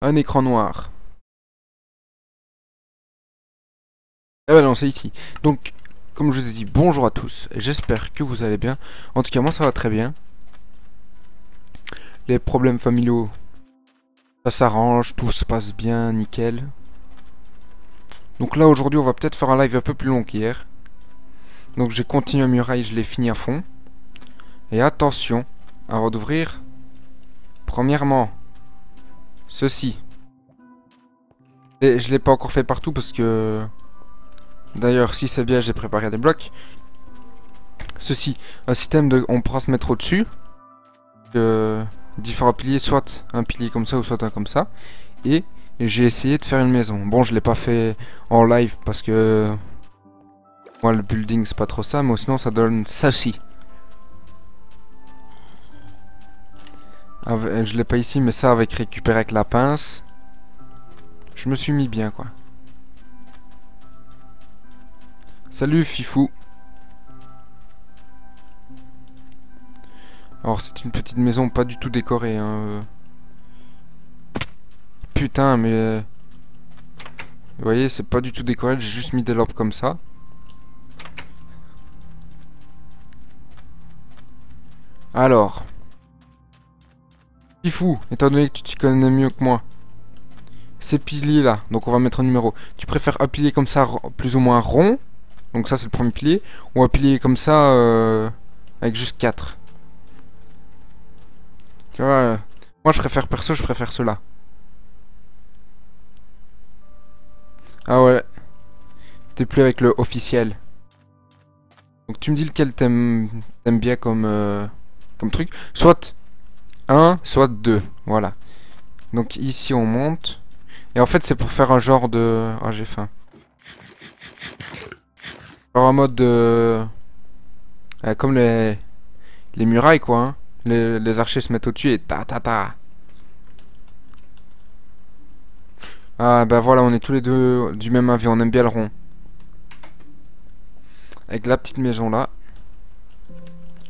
un écran noir. Ah bah non, c'est ici. Donc, comme je vous ai dit, bonjour à tous. J'espère que vous allez bien. En tout cas, moi ça va très bien. Les problèmes familiaux, ça s'arrange, tout se passe bien, nickel. Donc là, aujourd'hui, on va peut-être faire un live un peu plus long qu'hier. Donc j'ai continué un muraille, je l'ai fini à fond. Et attention, avant d'ouvrir, premièrement, ceci. Et je l'ai pas encore fait partout parce que... D'ailleurs, si c'est bien, j'ai préparé des blocs. Ceci, un système de... On pourra se mettre au-dessus. Différents piliers, soit un pilier comme ça ou soit un comme ça. Et j'ai essayé de faire une maison. Bon, je l'ai pas fait en live parce que... Moi, le building, c'est pas trop ça, mais sinon, ça donne ça-ci. Je l'ai pas ici, mais ça, avec récupérer avec la pince. Je me suis mis bien, quoi. Salut, Fifou. Alors, c'est une petite maison pas du tout décorée, hein. Putain, mais... Vous voyez, c'est pas du tout décoré, j'ai juste mis des lampes comme ça. Alors... Fifou, étant donné que tu t'y connais mieux que moi. Ces piliers là, donc on va mettre un numéro. Tu préfères un pilier comme ça, plus ou moins rond. Donc ça c'est le premier pilier. Ou un pilier comme ça, avec juste 4. Tu vois, moi je préfère perso, je préfère cela. Ah ouais, t'es plus avec le officiel. Donc tu me dis lequel t'aimes bien comme truc. Soit un, soit 2. Voilà. Donc ici on monte. Et en fait c'est pour faire un genre de... Ah j'ai faim. Faire un mode de... comme les murailles quoi. Hein. Les archers se mettent au-dessus et ta ta ta. Ah bah voilà, on est tous les deux du même avis, on aime bien le rond. Avec la petite maison là.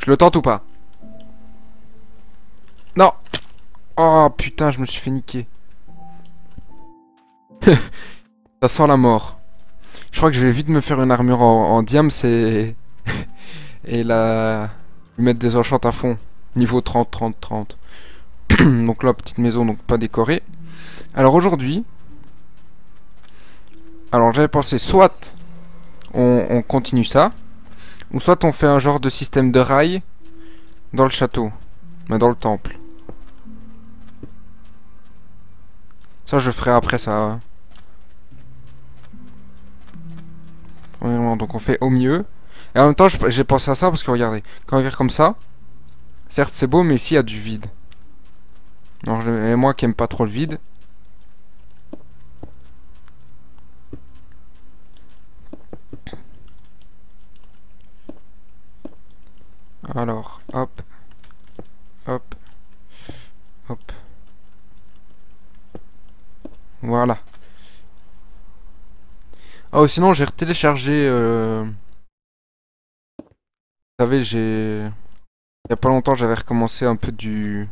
Je le tente ou pas? Non. Oh putain, je me suis fait niquer. Ça sent la mort. Je crois que je vais vite me faire une armure en diams et la... mettre des enchantes à fond. Niveau 30, 30, 30. Donc là, petite maison, donc pas décorée. Alors aujourd'hui... Alors j'avais pensé soit on continue ça, ou soit on fait un genre de système de rails dans le château, mais dans le temple. Ça je ferai après ça. Premièrement, donc on fait au milieu. Et en même temps j'ai pensé à ça parce que regardez, quand on regarde comme ça, certes c'est beau mais ici il y a du vide. Alors, et moi qui aime pas trop le vide. Alors, hop, hop, hop. Voilà. Oh, sinon j'ai retéléchargé... Vous savez, j'ai... Il y a pas longtemps, j'avais recommencé un peu Je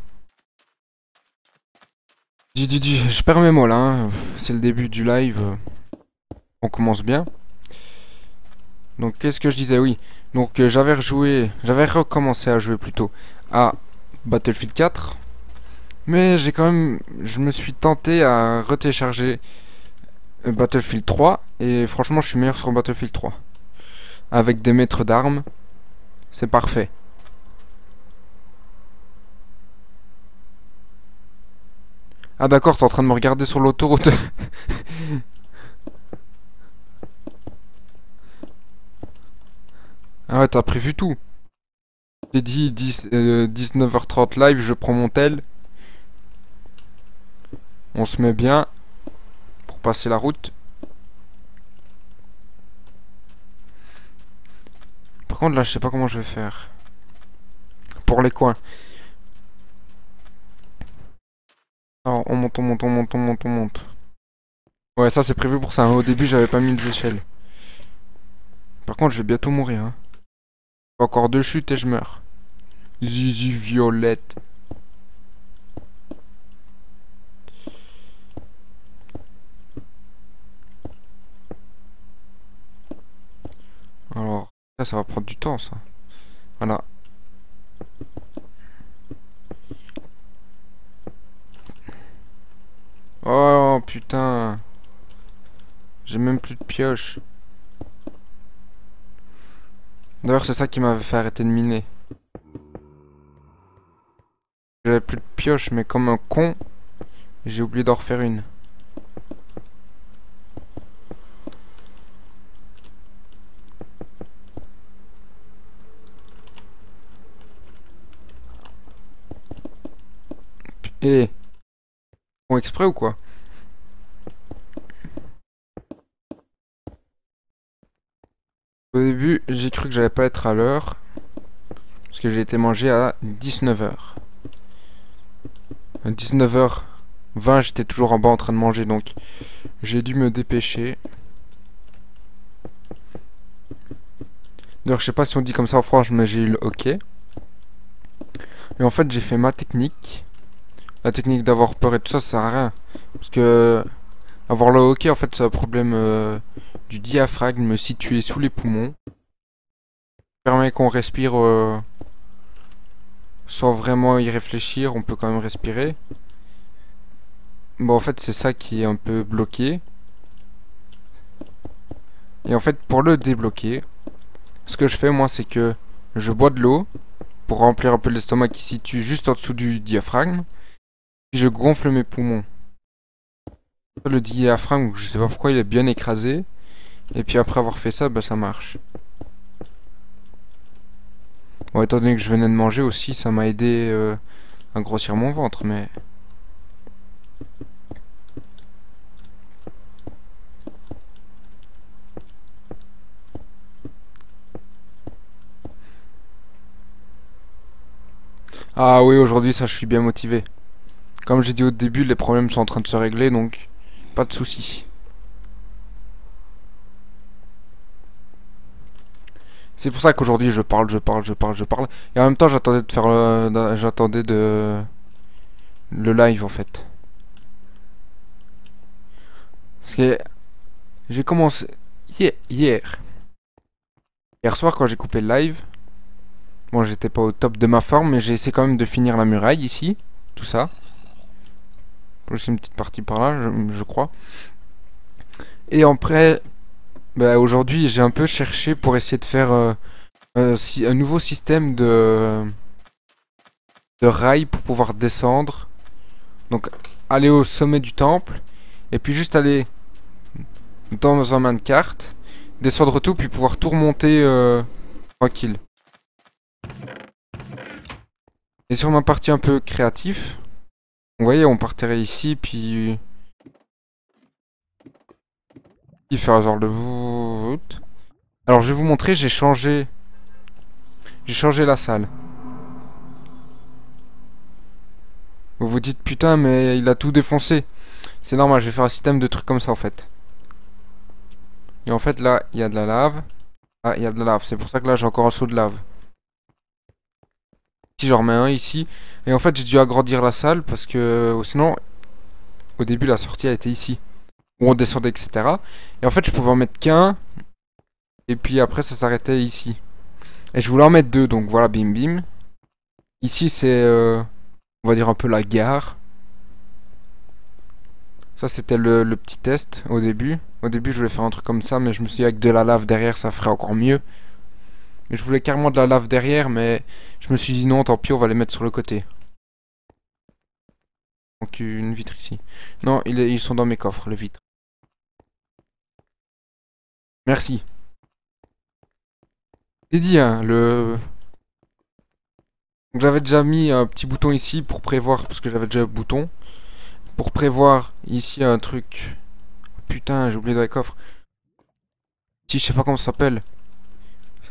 perds mes mots là, hein. C'est le début du live. On commence bien. Donc, qu'est-ce que je disais? Oui. Donc, j'avais recommencé à jouer plutôt à Battlefield 4. Mais j'ai quand même... Je me suis tenté à retélécharger Battlefield 3. Et franchement, je suis meilleur sur Battlefield 3. Avec des maîtres d'armes. C'est parfait. Ah d'accord, t'es en train de me regarder sur l'autoroute. Ah ouais, t'as prévu tout. J'ai dit 19h30 live, je prends mon tel. On se met bien pour passer la route. Par contre là, je sais pas comment je vais faire. Pour les coins. Alors, on monte, on monte, on monte, on monte, on monte. Ouais, ça c'est prévu pour ça. Hein. Au début, j'avais pas mis les échelles. Par contre, je vais bientôt mourir. Hein. Encore 2 chutes et je meurs. Zizi Violette. ça va prendre du temps, ça. Voilà. Oh, putain. J'ai même plus de pioche. D'ailleurs, c'est ça qui m'avait fait arrêter de miner. J'avais plus de pioche, mais comme un con, j'ai oublié d'en refaire une. Et font exprès ou quoi? Au début, j'ai cru que j'allais pas être à l'heure. Parce que j'ai été mangé à 19h. À 19h20, j'étais toujours en bas en train de manger, donc j'ai dû me dépêcher. D'ailleurs, je sais pas si on dit comme ça en France, mais j'ai eu le hockey. Et en fait, j'ai fait ma technique. La technique d'avoir peur et tout ça, ça sert à rien. Parce que avoir le hockey, en fait, c'est un problème du diaphragme situé sous les poumons. Ça permet qu'on respire sans vraiment y réfléchir, on peut quand même respirer. Bon, en fait, c'est ça qui est un peu bloqué. Et en fait, pour le débloquer, ce que je fais, moi, c'est que je bois de l'eau pour remplir un peu l'estomac qui se situe juste en dessous du diaphragme. Puis je gonfle mes poumons. Le diaphragme, je sais pas pourquoi il est bien écrasé. Et puis après avoir fait ça, bah ça marche. Bon, étant donné que je venais de manger aussi, ça m'a aidé à grossir mon ventre, mais... Ah oui, aujourd'hui, ça, je suis bien motivé. Comme j'ai dit au début, les problèmes sont en train de se régler, donc pas de soucis. C'est pour ça qu'aujourd'hui, je parle. Et en même temps, j'attendais de faire j'attendais de... le live, en fait. Parce que j'ai commencé... Hier soir, quand j'ai coupé le live... Bon, j'étais pas au top de ma forme, mais j'ai essayé quand même de finir la muraille, ici. Tout ça. Juste une petite partie par là, je crois. Et après, bah, aujourd'hui, j'ai un peu cherché pour essayer de faire un nouveau système de rails pour pouvoir descendre. Donc, aller au sommet du temple. Et puis juste aller dans un minecart. Descendre tout, puis pouvoir tout remonter tranquille. Et sur ma partie un peu créatif, vous voyez, on partirait ici, puis... Il fait un genre de... Alors je vais vous montrer, j'ai changé la salle. Vous vous dites putain mais il a tout défoncé. C'est normal, je vais faire un système de trucs comme ça en fait. Et en fait là, il y a de la lave. Ah, il y a de la lave, c'est pour ça que là j'ai encore un seau de lave. Ici j'en remets un ici. Et en fait j'ai dû agrandir la salle parce que sinon, au début la sortie elle était ici. Où on descendait etc. Et en fait je pouvais en mettre qu'un. Et puis après ça s'arrêtait ici. Et je voulais en mettre deux, donc voilà, bim bim. Ici c'est, on va dire un peu la gare. Ça c'était le petit test au début. Au début je voulais faire un truc comme ça, mais je me suis dit avec de la lave derrière ça ferait encore mieux. Mais je voulais carrément de la lave derrière, mais je me suis dit non, tant pis, on va les mettre sur le côté. Donc une vitre ici. Non, ils sont dans mes coffres, les vitres. Merci. J'ai dit, hein, Donc j'avais déjà mis un petit bouton ici pour prévoir, parce que j'avais déjà un bouton. Pour prévoir ici un truc. Putain, j'ai oublié dans les coffres. Si, je sais pas comment ça s'appelle.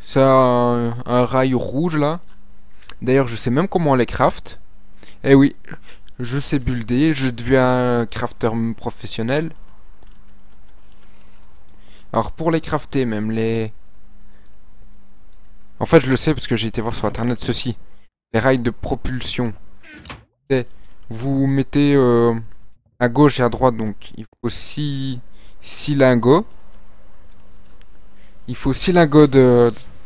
C'est un rail rouge là. D'ailleurs, je sais même comment on les craft. Eh oui, je sais builder, je deviens un crafter professionnel. Alors pour les crafter, même les... En fait, je le sais parce que j'ai été voir sur internet ceci. Les rails de propulsion. Vous mettez à gauche et à droite, donc il faut 6 lingots. Il faut 6 lingots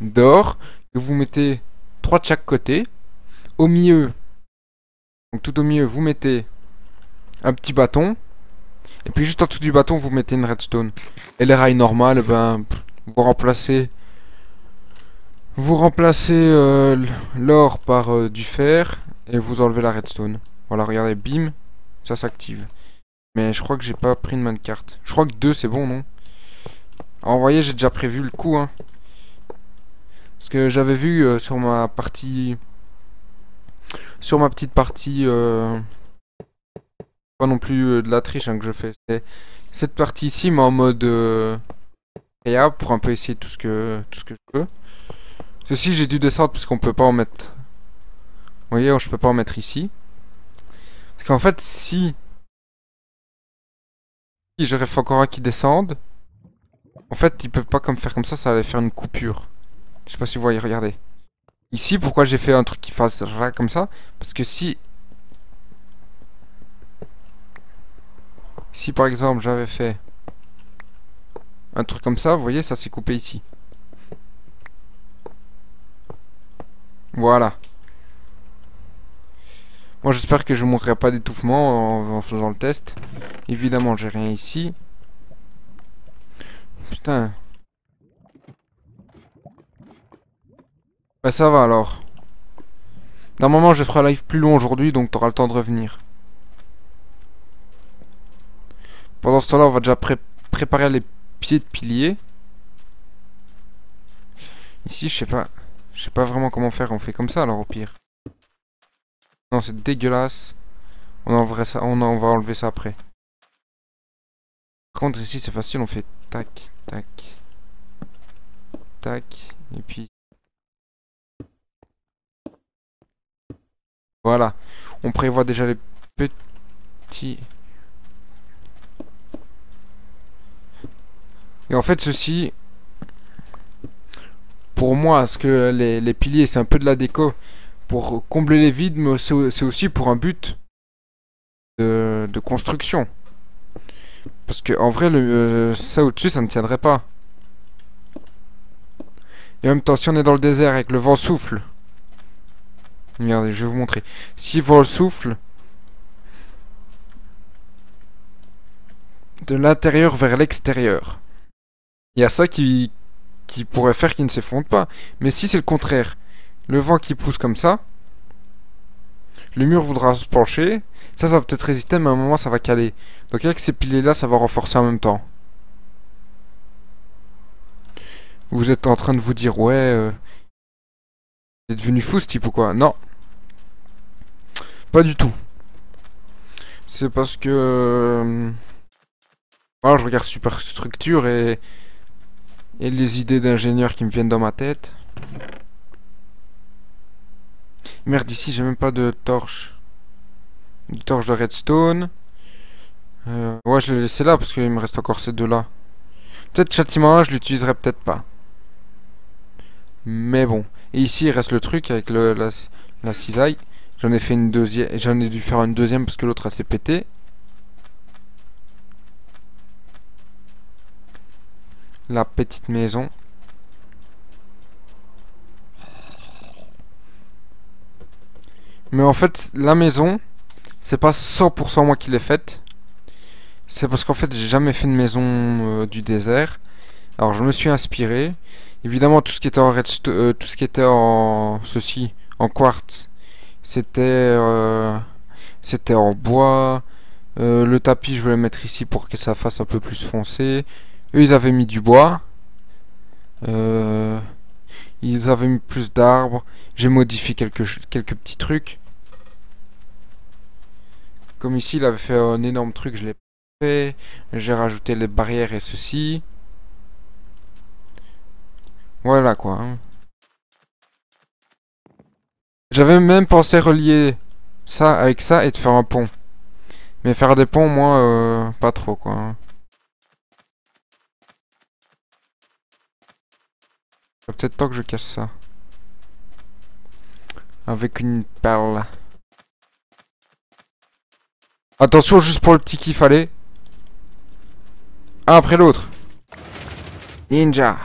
d'or que vous mettez 3 de chaque côté. Au milieu, donc tout au milieu, vous mettez un petit bâton. Et puis juste en dessous du bâton, vous mettez une redstone. Et les rails normales, ben, vous remplacez l'or par du fer et vous enlevez la redstone. Voilà, regardez, bim, ça s'active. Mais je crois que j'ai pas pris une main de carte. Je crois que 2 c'est bon, non? Alors, vous voyez, j'ai déjà prévu le coup, hein. Parce que j'avais vu sur ma partie... Sur ma petite partie... Pas non plus de la triche hein, que je fais. C'est cette partie ici, mais en mode... créa, pour un peu essayer tout ce que je peux. Ceci, j'ai dû descendre parce qu'on peut pas en mettre... Vous voyez, je peux pas en mettre ici. Parce qu'en fait, si j'aurais fait encore un qui descende, en fait, ils peuvent pas comme faire comme ça allait faire une coupure. Je sais pas si vous voyez, regardez. Ici, pourquoi j'ai fait un truc qui fasse là comme ça? Parce que si par exemple j'avais fait un truc comme ça, vous voyez, ça s'est coupé ici. Voilà. Moi j'espère que je mourrai pas d'étouffement en faisant le test. Évidemment j'ai rien ici. Putain. Bah ça va alors. Normalement je ferai un live plus long aujourd'hui donc t'auras le temps de revenir. Pendant ce temps là on va déjà préparer les pieds de pilier. Ici je sais pas. Je sais pas vraiment comment faire, on fait comme ça alors au pire. Non c'est dégueulasse. On va enlever ça après. Par contre ici c'est facile, on fait tac, tac, tac, et puis... Voilà. On prévoit déjà les petits... Et en fait ceci... Pour moi, ce que les piliers c'est un peu de la déco pour combler les vides, mais c'est aussi pour un but de construction. Parce que en vrai, ça au-dessus, ça ne tiendrait pas. Et en même temps, si on est dans le désert et que le vent souffle... Regardez, je vais vous montrer. Si le vent souffle... de l'intérieur vers l'extérieur. Il y a ça qui pourrait faire qu'il ne s'effondre pas. Mais si c'est le contraire, le vent qui pousse comme ça... Le mur voudra se pencher. Ça va peut-être résister, mais à un moment, ça va caler. Donc avec ces piliers-là, ça va renforcer en même temps. Vous êtes en train de vous dire, ouais... T'es devenu fou ce type ou quoi? Non. Pas du tout. C'est parce que... voilà, je regarde Superstructure et les idées d'ingénieurs qui me viennent dans ma tête. Merde, ici j'ai même pas de torche. Une torche de redstone. Ouais, je l'ai laissé là parce qu'il me reste encore ces deux-là. Peut-être châtiment 1, je l'utiliserai peut-être pas. Mais bon. Et ici il reste le truc avec la cisaille. J'en ai fait une deuxième. J'en ai dû faire une deuxième parce que l'autre elle s'est pétée. La petite maison. Mais en fait, la maison, c'est pas 100% moi qui l'ai faite. C'est parce qu'en fait, j'ai jamais fait une maison du désert. Alors, je me suis inspiré. Évidemment, tout ce qui était en redstone, tout ce qui était en ceci, en quartz, c'était en bois. Le tapis, je voulais le mettre ici pour que ça fasse un peu plus foncé. Eux, ils avaient mis du bois. Ils avaient mis plus d'arbres. J'ai modifié quelques petits trucs. Comme ici, il avait fait un énorme truc, je l'ai fait. J'ai rajouté les barrières et ceci. Voilà quoi. Hein. J'avais même pensé relier ça avec ça et de faire un pont. Mais faire des ponts, moi, pas trop quoi. Hein. Peut-être temps que je casse ça. Avec une perle. Attention, juste pour le petit kiff, allez. Un après l'autre. Ninja.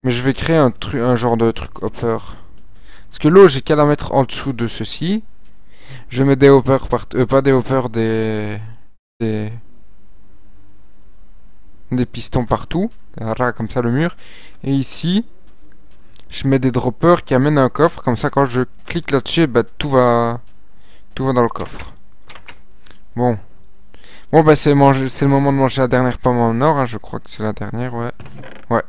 Mais je vais créer un genre de truc hopper. Parce que l'eau, j'ai qu'à la mettre en dessous de ceci. Je mets des hoppers partout. Pas des hoppers, des... des pistons partout. Comme ça, le mur. Et ici, je mets des droppers qui amènent un coffre. Comme ça, quand je clique là-dessus, bah, tout va dans le coffre. Bon. Bon, bah, c'est le moment de manger la dernière pomme en or. Hein. Je crois que c'est la dernière, ouais. Ouais.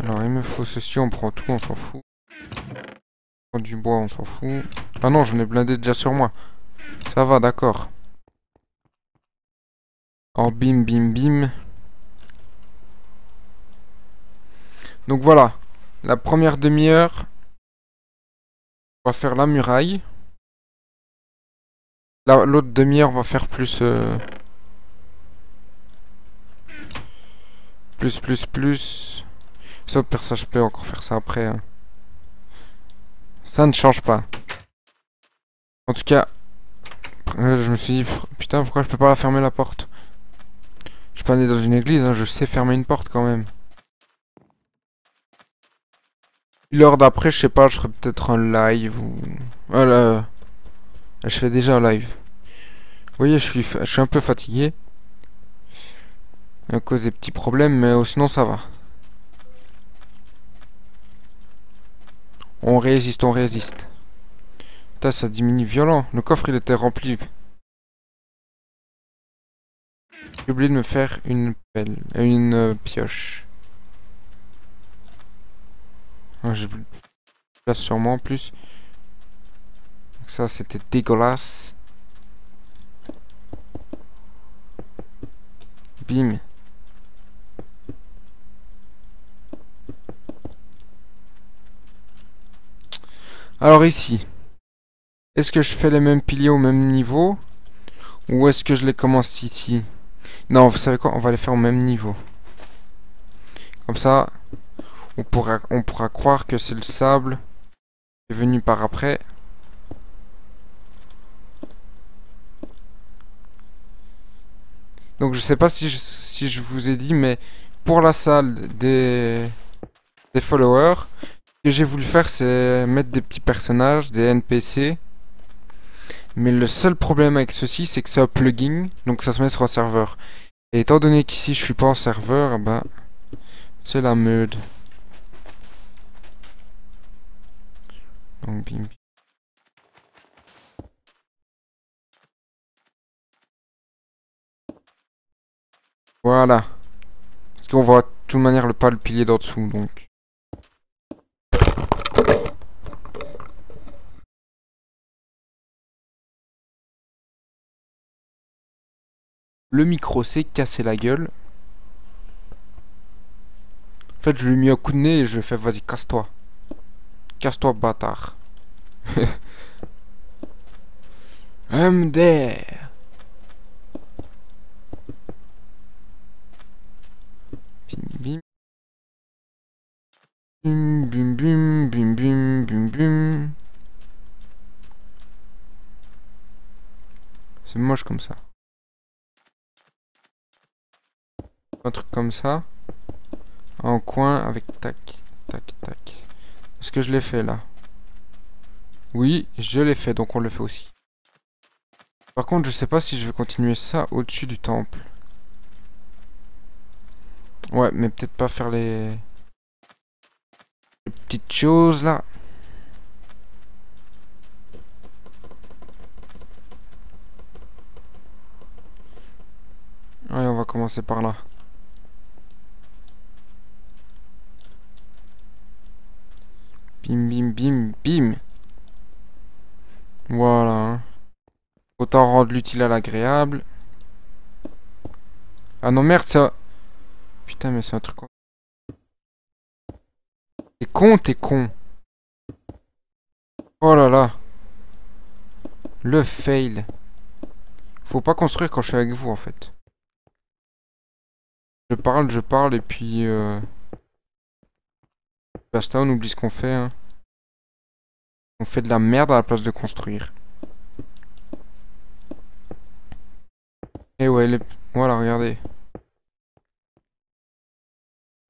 Alors, il me faut ceci. On prend tout, on s'en fout. On prend du bois, on s'en fout. Ah non, j'en ai blindé déjà sur moi. Ça va, d'accord. Alors, bim, bim, bim. Donc voilà. La première demi-heure, on va faire la muraille. L'autre demi-heure, on va faire plus... plus. Sauf que ça, je peux encore faire ça après. Hein. Ça ne change pas. En tout cas, je me suis dit, putain, pourquoi je peux pas la fermer la porte? Je suis pas né dans une église, hein, je sais fermer une porte quand même. L'heure d'après, je sais pas, je ferai peut-être un live ou... Voilà. Je fais déjà un live. Vous voyez, je suis un peu fatigué. À cause des petits problèmes, mais sinon ça va. On résiste, on résiste. Putain, ça diminue violent. Le coffre, il était rempli. J'ai oublié de me faire une pelle. Une pioche. Ah, j'ai plus de place sur moi en plus. Donc ça, c'était dégueulasse. Bim. Alors ici. Est-ce que je fais les mêmes piliers au même niveau? Ou est-ce que je les commence ici? Non, vous savez quoi? On va les faire au même niveau. Comme ça, on pourra croire que c'est le sable qui est venu par après. Donc je sais pas si je vous ai dit, mais pour la salle des followers, ce que j'ai voulu faire, c'est mettre des petits personnages, des NPC. Mais le seul problème avec ceci, c'est que c'est un plugin, donc ça se met sur un serveur. Et étant donné qu'ici je suis pas en serveur, ben c'est la merde. Donc bim. Voilà. Parce qu'on voit de toute manière pas le pilier d'en dessous, donc. Le micro s'est cassé la gueule. En fait, je lui ai mis un coup de nez et je lui ai fait vas-y, casse-toi. Casse-toi, bâtard. I'm there. Bim, bim. Bim, bim, bim, bim, bim, bim. C'est moche comme ça. Un truc comme ça. En coin avec tac, tac, tac. Est-ce que je l'ai fait là? Oui, je l'ai fait, donc on le fait aussi. Par contre, je sais pas si je vais continuer ça au-dessus du temple. Ouais, mais peut-être pas faire les petites choses là. Ouais, on va commencer par là. Bim, bim, bim, bim. Voilà. Hein. Autant rendre l'utile à l'agréable. Ah non, merde, ça... Putain, mais c'est un truc... T'es con, t'es con. Oh là là. Le fail. Faut pas construire quand je suis avec vous, en fait. Je parle, et puis... Basta, on oublie ce qu'on fait. Hein. On fait de la merde à la place de construire. Et ouais, voilà, regardez.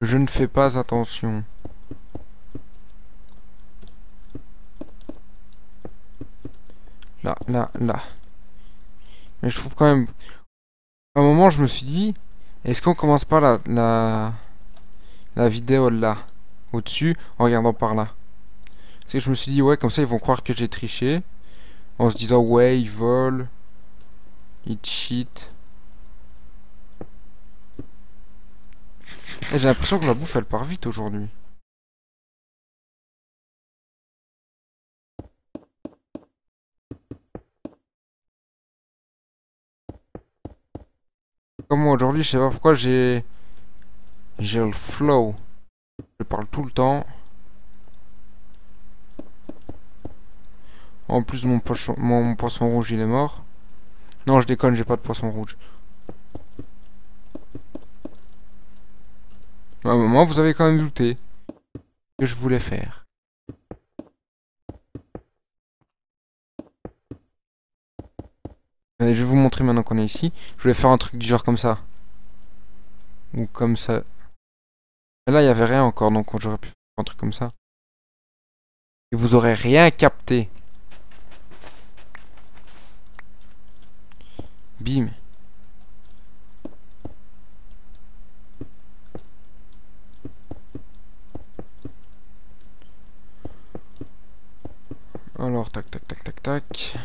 Je ne fais pas attention. Là, là, là. Mais je trouve quand même... À un moment, je me suis dit... Est-ce qu'on commence pas la vidéo là, au-dessus, en regardant par là? Parce que je me suis dit, ouais, comme ça, ils vont croire que j'ai triché. En se disant, ouais, ils volent. Ils cheat. Et j'ai l'impression que la bouffe, elle part vite aujourd'hui. Comme moi, aujourd'hui, je sais pas pourquoi j'ai le flow. Je parle tout le temps. En plus, mon poisson rouge, il est mort. Non, je déconne, j'ai pas de poisson rouge. À un moment, vous avez quand même douté que je voulais faire. Allez, je vais vous montrer maintenant qu'on est ici. Je voulais faire un truc du genre comme ça. Ou comme ça. Mais là, il n'y avait rien encore, donc j'aurais pu faire un truc comme ça. Et vous aurez rien capté. Bim. Alors, tac, tac, tac, tac, tac.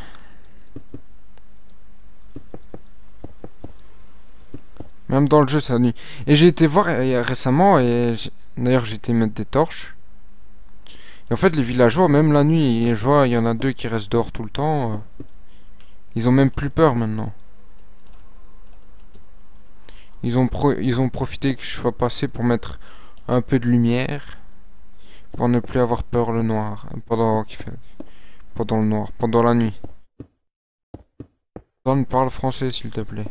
Même dans le jeu, ça nuit. Et j'ai été voir récemment, et d'ailleurs, j'ai été mettre des torches. Et en fait, les villageois, même la nuit, je vois, il y en a deux qui restent dehors tout le temps. Ils ont même plus peur maintenant. Ils ont profité que je sois passé pour mettre un peu de lumière. Pour ne plus avoir peur le noir. Pendant le noir. Pendant la nuit. Donne, parle français, s'il te plaît.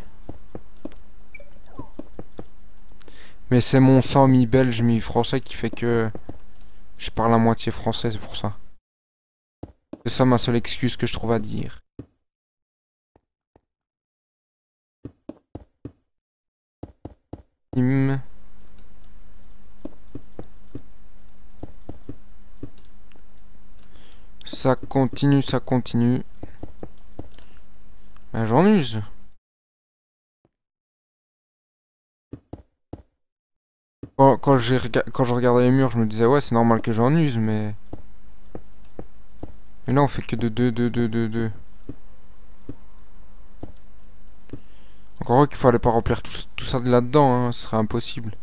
Mais c'est mon sang mi-belge, mi-français qui fait que je parle à moitié français, c'est pour ça. C'est ça ma seule excuse que je trouve à dire. Ça continue, ça continue. Ben, j'en use. Quand je regardais les murs, je me disais, ouais, c'est normal que j'en use, mais... Et là, on fait que de 2. Encore qu'il fallait pas remplir tout ça de là-dedans, hein, ce serait impossible.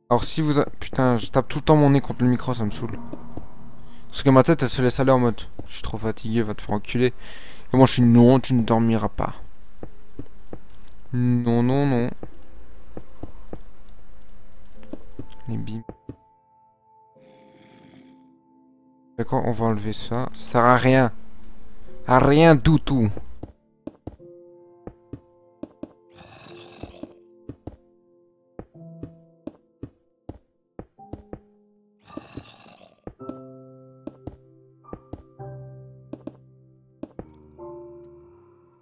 Alors si vous... Putain, je tape tout le temps mon nez contre le micro, ça me saoule. Parce que ma tête, elle se laisse aller en mode... Je suis trop fatigué, va te faire enculer. Et moi, je suis non, tu ne dormiras pas. Non, non, non. Et bim. D'accord, on va enlever ça. Ça sert à rien. À rien du tout.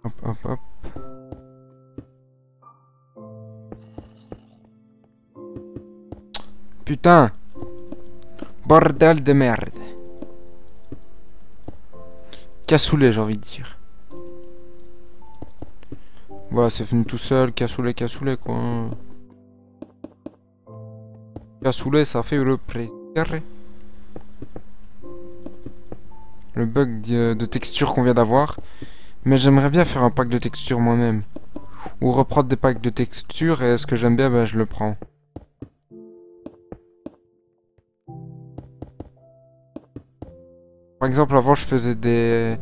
Hop, hop, hop. Putain. Bordel de merde. Cassoulet, j'ai envie de dire. Voilà, c'est venu tout seul. Cassoulet, cassoulet, quoi. Cassoulet, ça fait le plaisir. Le bug de texture qu'on vient d'avoir. Mais j'aimerais bien faire un pack de texture moi-même. Ou reprendre des packs de texture et ce que j'aime bien, ben, je le prends. Par exemple, avant, je faisais des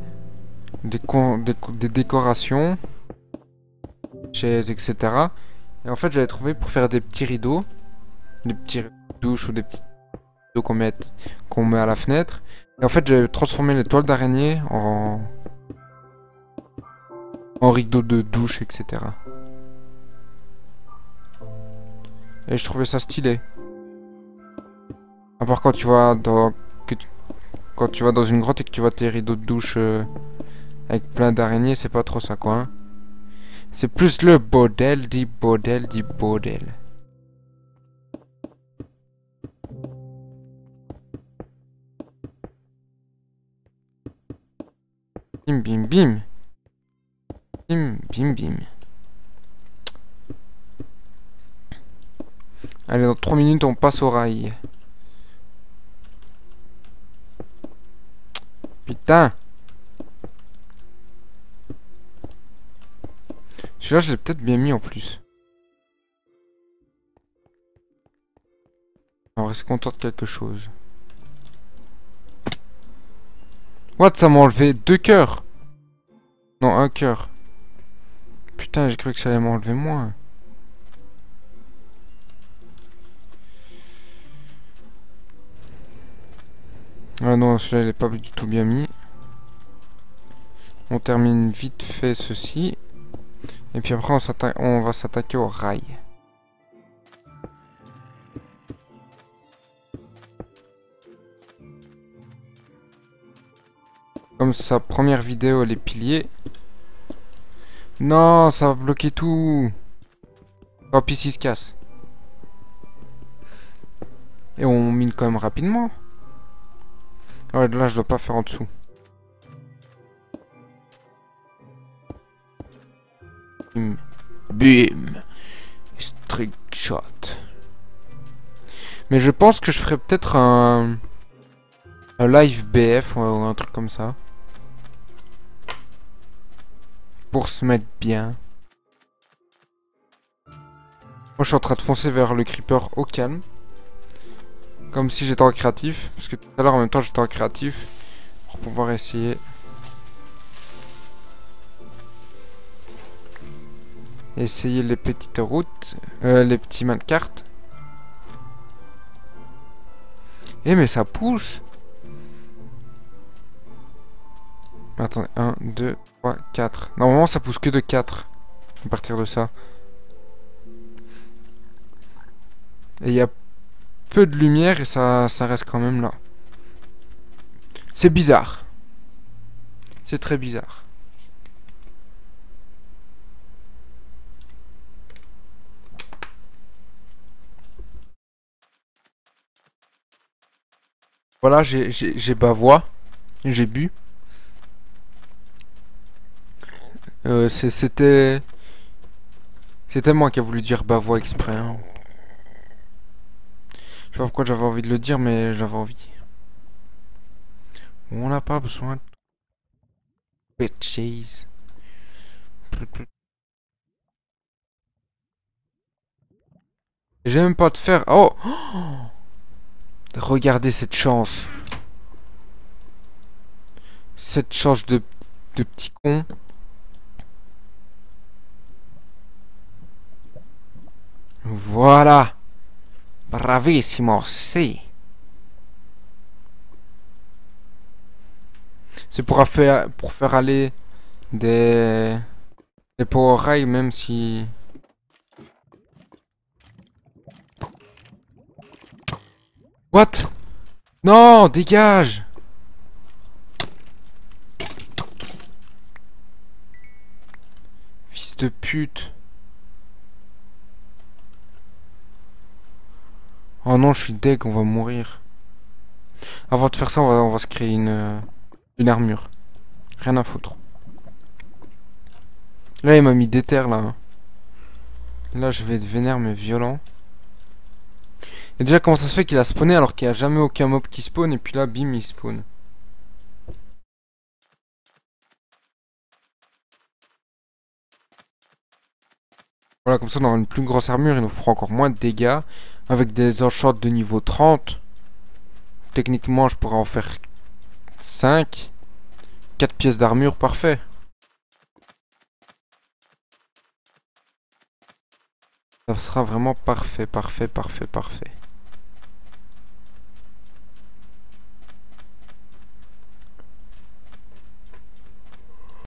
décorations, chaises, etc. Et en fait, j'avais trouvé pour faire des petits rideaux, des petits douches ou des petits rideaux qu'on met à la fenêtre. Et en fait, j'avais transformé les toiles d'araignée en rideaux de douche, etc. Et je trouvais ça stylé. À part quand tu vois, quand tu vas dans une grotte et que tu vois tes rideaux de douche avec plein d'araignées, c'est pas trop ça quoi. Hein. C'est plus le bordel du bordel du bordel. Bim bim bim. Bim bim bim. Allez, dans 3 minutes, on passe au rail. Putain. Celui-là, je l'ai peut-être bien mis en plus. On va se contenter de quelque chose. What, ça m'a enlevé 2 cœurs. Non, 1 cœur. Putain, j'ai cru que ça allait m'enlever moins. Ah non, celui-là, il est pas du tout bien mis. On termine vite fait ceci. Et puis après, on va s'attaquer au rail. Comme sa première vidéo, les piliers. Non, ça va bloquer tout. Oh, puis s'il se casse. Et on mine quand même rapidement. Ouais, là, je dois pas faire en dessous. Bim. Bim. Strict shot. Mais je pense que je ferai peut-être un live BF ou un truc comme ça. Pour se mettre bien. Moi, je suis en train de foncer vers le creeper au calme. Comme si j'étais en créatif. Parce que tout à l'heure, en même temps, j'étais en créatif. Pour pouvoir essayer. Essayer les petites routes. Les petits cartes. Eh, mais ça pousse. Attendez, 1, 2, 3, 4. Normalement, ça pousse que de 4. À partir de ça. Et il y a peu de lumière et ça reste quand même là. C'est bizarre. C'est très bizarre. Voilà, j'ai bavois. J'ai bu. C'était moi qui a voulu dire bavois exprès. Hein. Je sais pas pourquoi j'avais envie de le dire, mais j'avais envie. On n'a pas besoin de bitches. J'ai même pas de fer. Oh, regardez cette chance. Cette chance de petit con. Voilà. Bravissimo, si. C'est pour faire aller des power rails, même si... What? Non, dégage! Fils de pute. Oh non, je suis deg, on va mourir. Avant de faire ça, on va se créer une armure. Rien à foutre. Là, il m'a mis des terres, là. Là, je vais être vénère, mais violent. Et déjà, comment ça se fait qu'il a spawné alors qu'il n'y a jamais aucun mob qui spawn, et puis là, bim, il spawn. Voilà, comme ça, on aura une plus grosse armure, il nous fera encore moins de dégâts. Avec des enchants de niveau 30. Techniquement, je pourrais en faire 5. 4 pièces d'armure, parfait. Ça sera vraiment parfait, parfait, parfait, parfait.